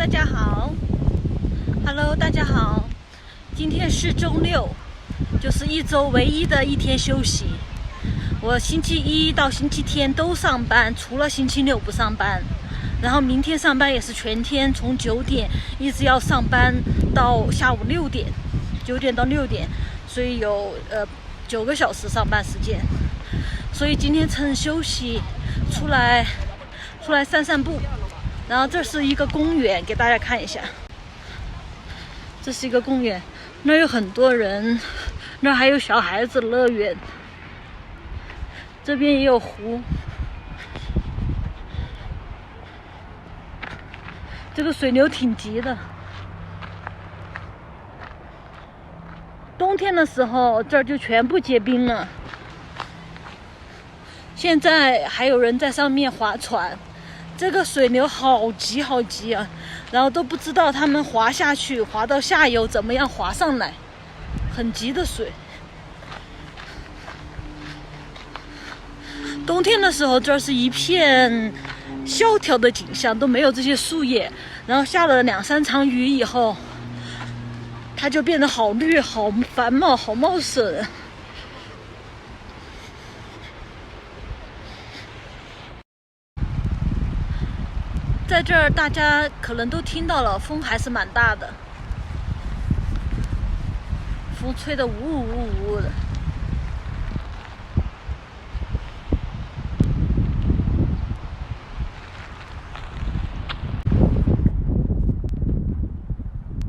家好 ，Hello， 大家好，今天是周六，就是一周唯一的一天休息。我星期一到星期天都上班，除了星期六不上班。然后明天上班也是全天，从9点一直要上班到下午6点，9点到6点，所以有9个小时上班时间。所以今天趁休息出来散散步。然后这是一个公园，给大家看一下。这是一个公园，那有很多人，那还有小孩子乐园。这边也有湖。这个水流挺急的。冬天的时候，这儿就全部结冰了。现在还有人在上面划船。这个水流好急好急啊，然后都不知道他们滑下去，滑到下游怎么样滑上来，很急的水。冬天的时候，这是一片萧条的景象，都没有这些树叶。然后下了2、3场雨以后，它就变得好绿、好繁茂、好茂盛。在这儿，大家可能都听到了，风还是蛮大的，风吹得呜呜呜呜的。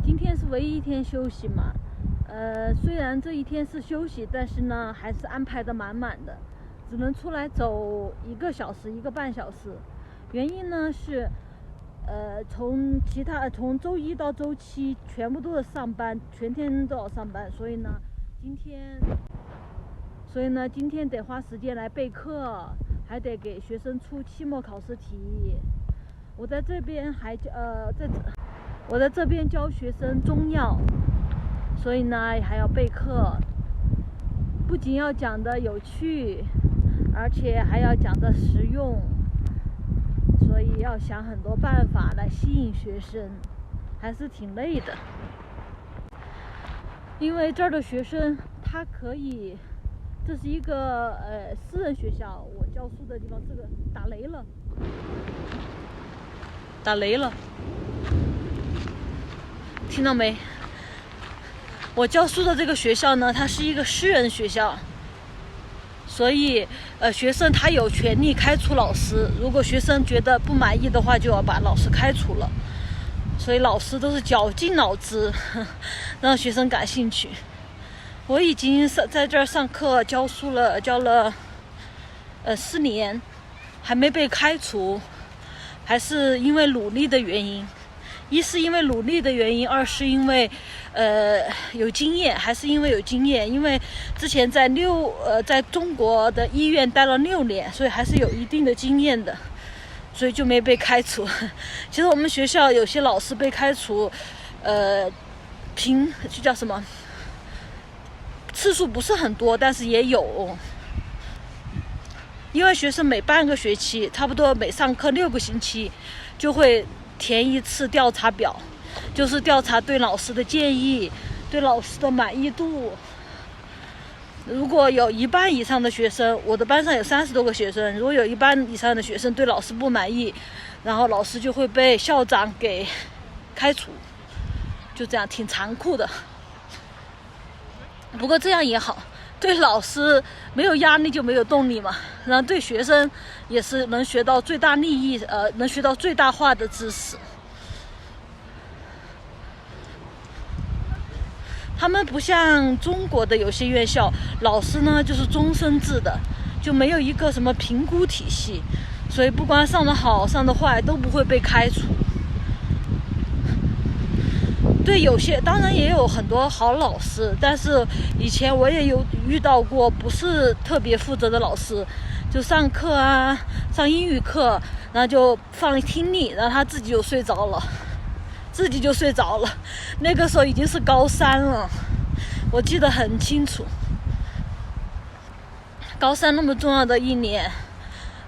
今天是唯一一天休息嘛，虽然这一天是休息，但是呢，还是安排的满满的，只能出来走1个小时、1个半小时。原因呢是。从周一到周七全部都是上班，全天都要上班，所以呢，今天得花时间来备课，还得给学生出期末考试题。我在这边教学生中药，所以呢还要备课，不仅要讲的有趣，而且还要讲的实用。所以要想很多办法来吸引学生，还是挺累的。因为这儿的学生他可以，这是一个私人学校，我教书的地方，这个打雷了，听到没？我教书的这个学校呢，它是一个私人学校。所以，学生他有权利开除老师。如果学生觉得不满意的话，就要把老师开除了。所以老师都是绞尽脑汁让学生感兴趣。我已经在这儿上课教书了，教了4年，还没被开除，还是因为努力的原因。一是因为努力的原因，二是因为有经验，还是因为有经验。因为之前在中国的医院待了6年，所以还是有一定的经验的，所以就没被开除。其实我们学校有些老师被开除，就叫什么，次数不是很多，但是也有。因为学生每半个学期，差不多每上课6个星期，就会填一次调查表，就是调查对老师的建议，对老师的满意度。如果有1半以上的学生，我的班上有30多个学生，如果有1半以上的学生对老师不满意，然后老师就会被校长给开除，就这样，挺残酷的。不过这样也好，对老师没有压力就没有动力嘛，然后对学生也是能学到最大利益，能学到最大化的知识。他们不像中国的有些院校，老师呢就是终身制的，就没有一个什么评估体系，所以不管上得好上得坏都不会被开除。对，当然也有很多好老师，但是以前我也有遇到过不是特别负责的老师，就上课啊，上英语课，然后就放听力，然后他自己就睡着了。那个时候已经是高3了，我记得很清楚。高3那么重要的1年，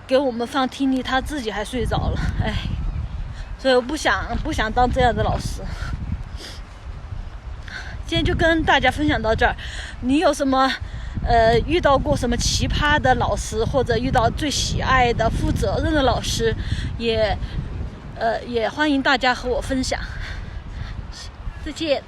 给我们放听力，他自己还睡着了，所以我不想当这样的老师。今天就跟大家分享到这儿，你有什么遇到过什么奇葩的老师，或者遇到最喜爱的负责任的老师，也欢迎大家和我分享。再见。